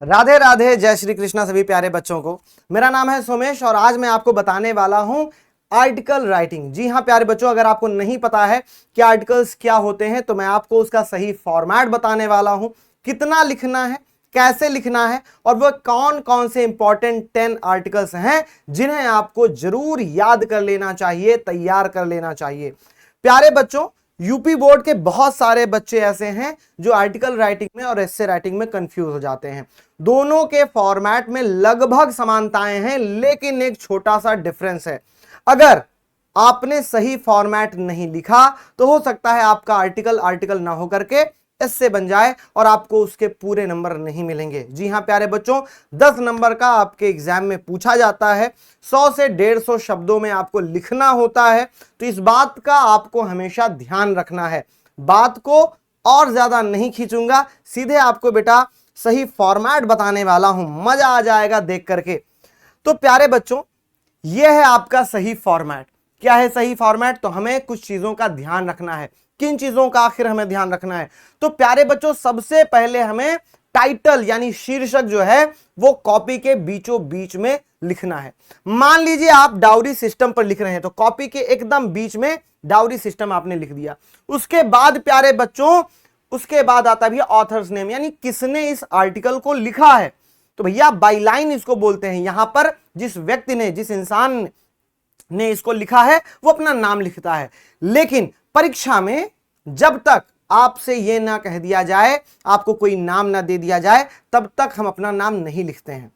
राधे राधे, जय श्री कृष्णा सभी प्यारे बच्चों को। मेरा नाम है सोमेश और आज मैं आपको बताने वाला हूं आर्टिकल राइटिंग। जी हां प्यारे बच्चों, अगर आपको नहीं पता है कि आर्टिकल्स क्या होते हैं तो मैं आपको उसका सही फॉर्मेट बताने वाला हूं, कितना लिखना है, कैसे लिखना है और वह कौन कौन से इंपॉर्टेंट 10 आर्टिकल्स हैं जिन्हें आपको जरूर याद कर लेना चाहिए, तैयार कर लेना चाहिए। प्यारे बच्चों, यूपी बोर्ड के बहुत सारे बच्चे ऐसे हैं जो आर्टिकल राइटिंग में और एस्से राइटिंग में कंफ्यूज हो जाते हैं। दोनों के फॉर्मेट में लगभग समानताएं हैं, लेकिन एक छोटा सा डिफरेंस है। अगर आपने सही फॉर्मेट नहीं लिखा तो हो सकता है आपका आर्टिकल आर्टिकल ना होकर के एस्से बन जाए और आपको उसके पूरे नंबर नहीं मिलेंगे। जी हां प्यारे बच्चों, 10 नंबर का आपके एग्जाम में पूछा जाता है, 100 से 150 शब्दों में आपको लिखना होता है। तो इस बात का आपको हमेशा ध्यान रखना है। बात को और ज्यादा नहीं खींचूंगा, सीधे आपको बेटा सही फॉर्मेट बताने वाला हूं, मजा आ जाएगा देख करके। तो प्यारे बच्चों, यह है आपका सही फॉर्मेट। क्या है सही फॉर्मेट? तो हमें कुछ चीजों का ध्यान रखना है। किन चीजों का आखिर हमें ध्यान रखना है? तो प्यारे बच्चों, सबसे पहले हमें टाइटल यानी शीर्षक जो है वो कॉपी के बीचों बीच में लिखना है। मान लीजिए आप डाउरी सिस्टम पर लिख रहे हैं तो कॉपी के एकदम बीच में डाउरी सिस्टम आपने लिख दिया। उसके बाद प्यारे बच्चों, उसके बाद आता भी ऑथर्स नेम, यानी किसने इस आर्टिकल को लिखा है। तो भैया बाईलाइन इसको बोलते हैं। यहां पर जिस व्यक्ति ने, जिस इंसान ने इसको लिखा है वो अपना नाम लिखता है। लेकिन परीक्षा में जब तक आपसे यह ना कह दिया जाए, आपको कोई नाम ना दे दिया जाए, तब तक हम अपना नाम नहीं लिखते हैं।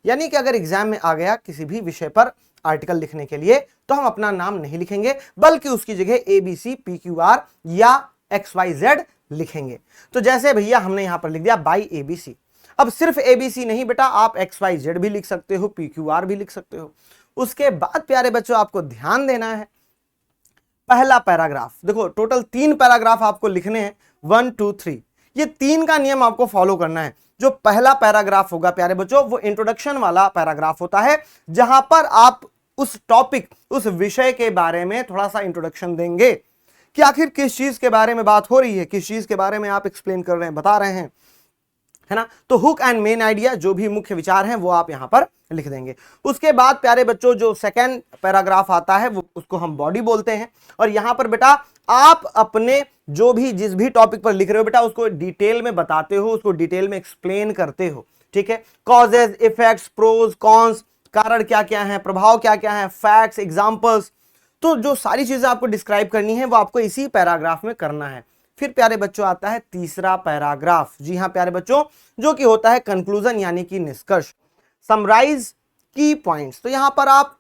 यानी कि अगर एग्जाम में आ गया किसी भी विषय पर आर्टिकल लिखने के लिए तो हम अपना नाम नहीं लिखेंगे, बल्कि उसकी जगह ABC, PQR या XYZ लिखेंगे। तो जैसे भैया हमने यहां पर लिख दिया बाई ABC। अब सिर्फ ABC नहीं बेटा, आप XYZ भी लिख सकते हो, PQR भी लिख सकते हो। उसके बाद प्यारे बच्चों आपको ध्यान देना है, पहला पैराग्राफ। देखो टोटल 3 पैराग्राफ आपको लिखने हैं, 1 2 3। ये 3 का नियम आपको फॉलो करना है। जो पहला पैराग्राफ होगा प्यारे बच्चों वो इंट्रोडक्शन वाला पैराग्राफ होता है, जहां पर आप उस टॉपिक, उस विषय के बारे में थोड़ा सा इंट्रोडक्शन देंगे कि आखिर किस चीज के बारे में बात हो रही है, किस चीज के बारे में आप एक्सप्लेन कर रहे हैं, बता रहे हैं, है ना। तो हुक एंड मेन आइडिया, जो भी मुख्य विचार हैं वो आप यहां पर लिख देंगे। उसके बाद प्यारे बच्चों जो सेकंड पैराग्राफ आता है वो, उसको हम बॉडी बोलते हैं। और यहां पर बेटा आप अपने जो भी, जिस भी टॉपिक पर लिख रहे हो बेटा, उसको डिटेल में बताते हो, उसको डिटेल में एक्सप्लेन करते हो। ठीक है, कॉजेज, इफेक्ट्स, प्रोज, कॉन्स, कारण क्या क्या है, प्रभाव क्या क्या है, फैक्ट्स, एग्जाम्पल्स। तो जो सारी चीजें आपको डिस्क्राइब करनी है वो आपको इसी पैराग्राफ में करना है। फिर प्यारे बच्चों आता है तीसरा पैराग्राफ। जी हां प्यारे बच्चों, जो कि होता है कंक्लूजन यानी कि निष्कर्ष, समराइज की पॉइंट्स। तो यहां पर आप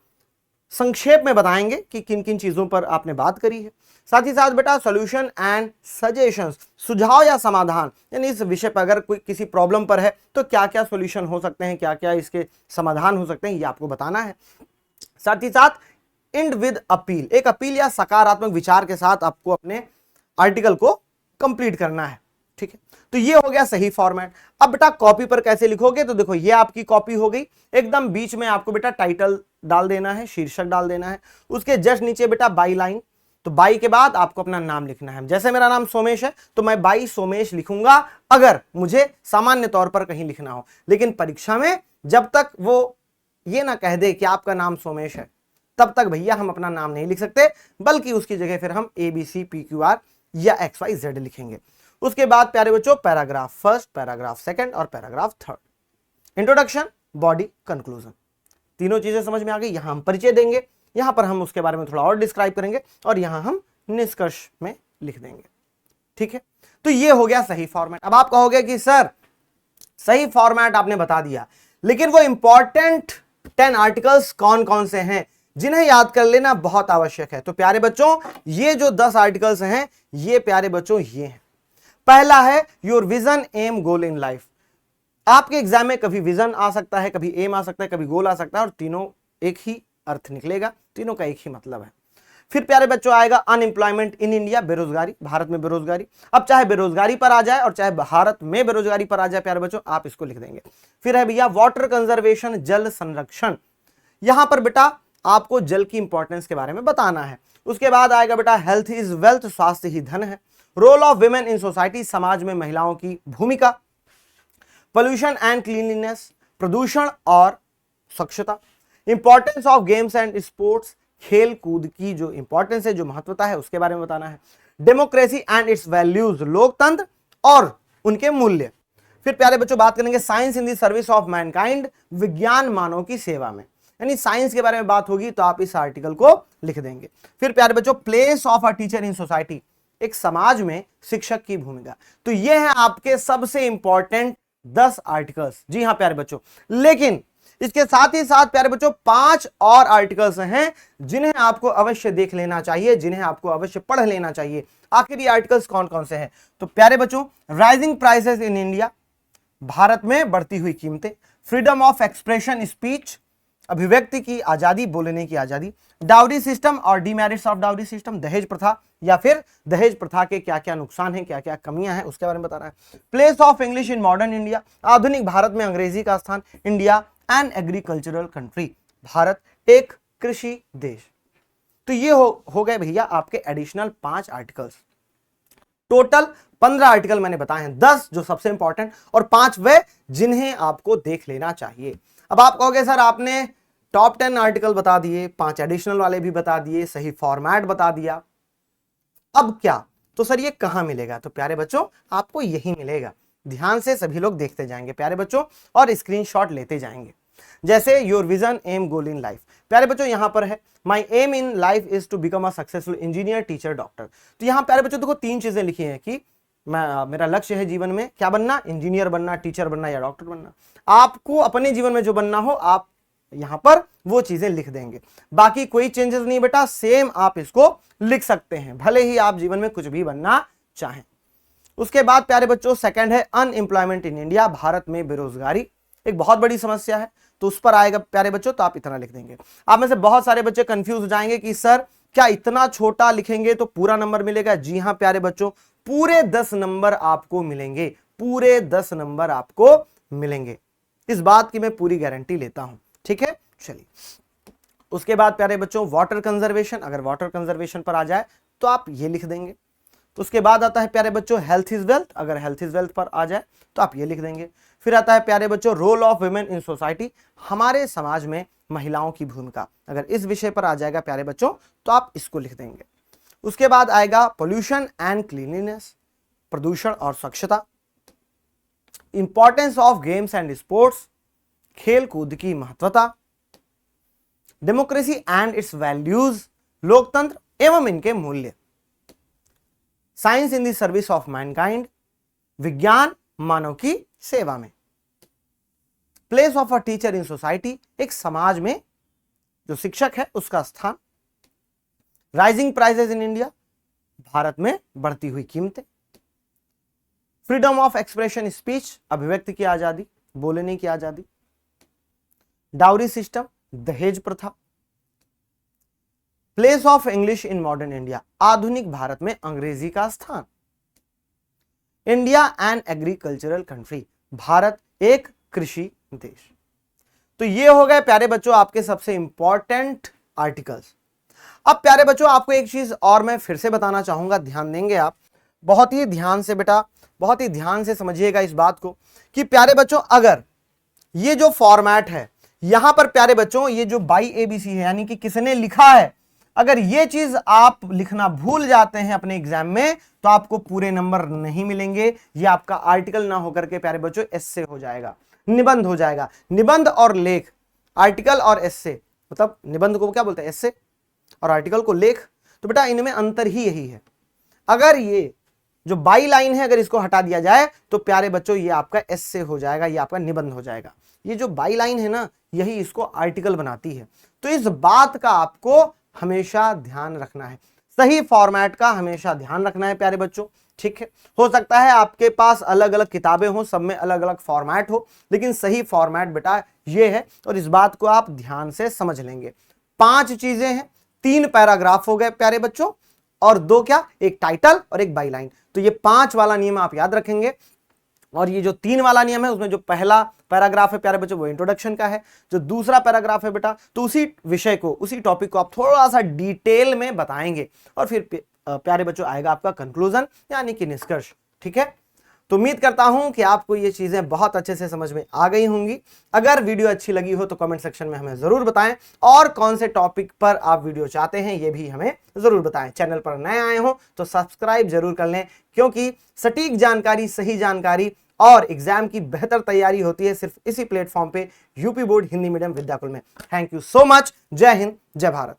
संक्षेप में बताएंगे कि किन किन चीजों पर आपने बात करी है। साथ ही साथ बेटा सॉल्यूशन एंड सजेशंस, सुझाव या समाधान, यानी इस विषय पर अगर कोई किसी प्रॉब्लम पर है तो क्या क्या सॉल्यूशन हो सकते हैं, क्या क्या इसके समाधान हो सकते हैं, ये आपको बताना है। साथ ही साथ एंड विद अपील, एक अपील या सकारात्मक विचार के साथ आपको अपने आर्टिकल को कंप्लीट करना है। ठीक है, तो ये हो गया सही फॉर्मेट। अब बेटा कॉपी पर कैसे लिखोगे? तो देखो ये आपकी कॉपी हो गई, एकदम बीच में आपको बेटा टाइटल डाल देना है, शीर्षक डाल देना है। उसके जस्ट नीचे बेटा बाई लाइन, तो बाई के बाद आपको अपना नाम लिखना है। जैसे मेरा नाम सोमेश है तो मैं बाई सोमेश लिखूंगा, अगर मुझे सामान्य तौर पर कहीं लिखना हो। लेकिन परीक्षा में जब तक वो ये ना कह दे कि आपका नाम सोमेश है, तब तक भैया हम अपना नाम नहीं लिख सकते, बल्कि उसकी जगह फिर हम ABC, PQR या XYZ लिखेंगे। उसके बाद प्यारे बच्चों पैराग्राफ फर्स्ट, पैराग्राफ सेकंड और paragraph third. Introduction, body, conclusion, तीनों चीजें समझ में आ गई। यहां हम परिचय देंगे, यहां पर हम उसके बारे में थोड़ा और डिस्क्राइब करेंगे और यहां हम निष्कर्ष में लिख देंगे। ठीक है, तो ये हो गया सही फॉर्मेट। अब आप कहोगे कि सर सही फॉर्मेट आपने बता दिया, लेकिन वो इंपॉर्टेंट 10 आर्टिकल्स कौन कौन से हैं जिन्हें याद कर लेना बहुत आवश्यक है। तो प्यारे बच्चों ये जो 10 आर्टिकल्स हैं, ये प्यारे बच्चों ये हैं। पहला है your vision, aim, goal in life. आपके एग्जाम में कभी विजन आ सकता है, कभी एम आ सकता है, कभी गोल आ सकता है, और तीनों एक ही अर्थ निकलेगा, तीनों का एक ही मतलब है। फिर प्यारे बच्चों आएगा अनएम्प्लॉयमेंट इन इंडिया, बेरोजगारी, भारत में बेरोजगारी। अब चाहे बेरोजगारी पर आ जाए और चाहे भारत में बेरोजगारी पर आ जाए प्यारे बच्चों, आप इसको लिख देंगे। फिर है भैया वाटर कंजर्वेशन, जल संरक्षण। यहां पर बेटा आपको जल की इंपॉर्टेंस के बारे में बताना है। उसके बाद आएगा बेटा हेल्थ इज वेल्थ, स्वास्थ्य ही धन है। Role of women in society, समाज में महिलाओं की भूमिका। पोल्यूशन एंड क्लीनलीनेस, प्रदूषण और स्वच्छता, importance of games and sports, खेल कूद की जो इंपॉर्टेंस है, जो महत्वता है, उसके बारे में बताना है। डेमोक्रेसी एंड इट्स वैल्यूज, लोकतंत्र और उनके मूल्य। फिर प्यारे बच्चों बात करेंगे science in the service of Mankind, विज्ञान मानव की सेवा में, यानी साइंस के बारे में बात होगी तो आप इस आर्टिकल को लिख देंगे। फिर प्यारे बच्चों place of a teacher in society, एक समाज में शिक्षक की भूमिका। तो ये है आपके सबसे इंपॉर्टेंट 10 आर्टिकल्स। जी हां प्यारे बच्चों, लेकिन इसके साथ ही साथ प्यारे बच्चों 5 और आर्टिकल्स हैं जिन्हें आपको अवश्य देख लेना चाहिए, जिन्हें आपको अवश्य पढ़ लेना चाहिए। आखिर ये आर्टिकल्स कौन कौन से हैं? तो प्यारे बच्चों rising prices in India, Bharat में बढ़ती हुई कीमतें, फ्रीडम ऑफ एक्सप्रेशन स्पीच, अभिव्यक्ति की आजादी, बोलने की आजादी, डाउरी सिस्टम और डीमेरिट्स ऑफ डाउरी सिस्टम, दहेज प्रथा या फिर दहेज प्रथा के क्या क्या नुकसान हैं, क्या क्या कमियां हैं, उसके बारे में बता रहा है। Place of English in modern India, आधुनिक भारत में अंग्रेजी का स्थान। India an agricultural country, Bharat एक कृषि देश। तो ये हो गए भैया आपके एडिशनल 5 आर्टिकल्स। टोटल 15 आर्टिकल मैंने बताए हैं, 10 जो सबसे इंपॉर्टेंट और 5 वे जिन्हें आपको देख लेना चाहिए। अब आप कहोगे सर आपने टॉप 10 आर्टिकल बता दिए, 5 एडिशनल वाले भी बता दिए, सही फॉर्मेट बता दिया, अब क्या? तो सर ये कहां मिलेगा? तो प्यारे बच्चों आपको यही मिलेगा। ध्यान से सभी लोग देखते जाएंगे प्यारे बच्चों और स्क्रीनशॉट लेते जाएंगे। जैसे your vision aim goal in life, प्यारे बच्चों यहां पर है my aim in life is to become a successful engineer, teacher, doctor. तो यहां प्यारे बच्चों देखो 3 चीजें लिखी हैं कि मेरा लक्ष्य है जीवन में क्या बनना, इंजीनियर बनना, टीचर बनना या डॉक्टर बनना। आपको अपने जीवन में जो बनना हो आप यहां पर वो चीजें लिख देंगे, बाकी कोई चेंजेस नहीं बेटा, सेम आप इसको लिख सकते हैं भले ही आप जीवन में कुछ भी बनना चाहें। उसके बाद प्यारे बच्चों सेकंड है अनएम्प्लॉयमेंट इन इंडिया, भारत में बेरोजगारी एक बहुत बड़ी समस्या है, तो उस पर आएगा प्यारे बच्चों, तो आप इतना लिख देंगे। आप में से बहुत सारे बच्चे कंफ्यूज हो जाएंगे कि सर क्या इतना छोटा लिखेंगे तो पूरा नंबर मिलेगा? जी हां प्यारे बच्चों, पूरे 10 नंबर आपको मिलेंगे, पूरे 10 नंबर आपको मिलेंगे, इस बात की मैं पूरी गारंटी लेता हूं। ठीक है, चलिए उसके बाद प्यारे बच्चों वाटर कंजर्वेशन, अगर वाटर कंजर्वेशन पर आ जाए तो आप ये लिख देंगे। तो उसके बाद आता है प्यारे बच्चों हेल्थ इज वेल्थ, अगर हेल्थ इज वेल्थ पर आ जाए तो आप ये लिख देंगे। फिर आता है प्यारे बच्चों role of women in society, हमारे समाज में महिलाओं की भूमिका, अगर इस विषय पर आ जाएगा प्यारे बच्चों तो आप इसको लिख देंगे। उसके बाद आएगा पोल्यूशन एंड क्लीनलीनेस, प्रदूषण और स्वच्छता, importance of games and sports, खेल कूद की महत्वता, डेमोक्रेसी एंड इट्स वैल्यूज, लोकतंत्र एवं इनके मूल्य, science in the service of Mankind, विज्ञान मानव की सेवा में, place of a teacher in society, एक समाज में जो शिक्षक है उसका स्थान, rising prices in India, Bharat में बढ़ती हुई कीमतें, फ्रीडम ऑफ एक्सप्रेशन स्पीच, अभिव्यक्ति की आजादी, बोलने की आजादी, डाउरी सिस्टम, दहेज प्रथा, place of English in modern India, आधुनिक भारत में अंग्रेजी का स्थान, India an agricultural country, Bharat एक कृषि देश। तो ये हो गए प्यारे बच्चों आपके सबसे इंपॉर्टेंट आर्टिकल्स। अब प्यारे बच्चों आपको एक चीज और मैं फिर से बताना चाहूंगा, ध्यान देंगे आप बहुत ही ध्यान से बेटा, बहुत ही ध्यान से समझिएगा इस बात को कि प्यारे बच्चों अगर ये जो फॉर्मेट है यहां पर प्यारे बच्चों ये जो बाई एबीसी है यानी कि किसने लिखा है, अगर ये चीज आप लिखना भूल जाते हैं अपने एग्जाम में तो आपको पूरे नंबर नहीं मिलेंगे। ये आपका आर्टिकल ना होकर के प्यारे बच्चों एस्से हो जाएगा, निबंध हो जाएगा। निबंध और लेख, आर्टिकल और एस्से, मतलब निबंध को क्या बोलते हैं एस्से और आर्टिकल को लेख, तो बेटा इनमें अंतर ही यही है। अगर ये जो बाई लाइन है अगर इसको हटा दिया जाए तो प्यारे बच्चों ये आपका एस्से हो जाएगा, ये आपका निबंध हो जाएगा। ये जो बाई लाइन है ना यही इसको आर्टिकल बनाती है। तो इस बात का आपको हमेशा ध्यान रखना है, सही फॉर्मेट का हमेशा ध्यान रखना है प्यारे बच्चों। ठीक है, हो सकता है आपके पास अलग अलग किताबें हो, सब में अलग अलग फॉर्मेट हो, लेकिन सही फॉर्मेट बेटा ये है और इस बात को आप ध्यान से समझ लेंगे। 5 चीजें हैं, 3 पैराग्राफ हो गए प्यारे बच्चों और 2 क्या, एक टाइटल और एक बाई लाइन। तो ये 5 वाला नियम आप याद रखेंगे और ये जो 3 वाला नियम है उसमें जो पहला पैराग्राफ है प्यारे बच्चों वो इंट्रोडक्शन का है, जो दूसरा पैराग्राफ है बेटा तो उसी विषय को, उसी टॉपिक को आप थोड़ा सा डिटेल में बताएंगे और फिर प्यारे बच्चों आएगा आपका कंक्लूजन यानी कि निष्कर्ष। ठीक है, तो उम्मीद करता हूं कि आपको ये चीजें बहुत अच्छे से समझ में आ गई होंगी। अगर वीडियो अच्छी लगी हो तो कमेंट सेक्शन में हमें जरूर बताएं, और कौन से टॉपिक पर आप वीडियो चाहते हैं ये भी हमें जरूर बताएं। चैनल पर नए आए हो तो सब्सक्राइब जरूर कर लें, क्योंकि सटीक जानकारी, सही जानकारी और एग्जाम की बेहतर तैयारी होती है सिर्फ इसी प्लेटफॉर्म पे, UP board Hindi medium Vidyakul में। Thank you so much. जय हिंद, जय भारत।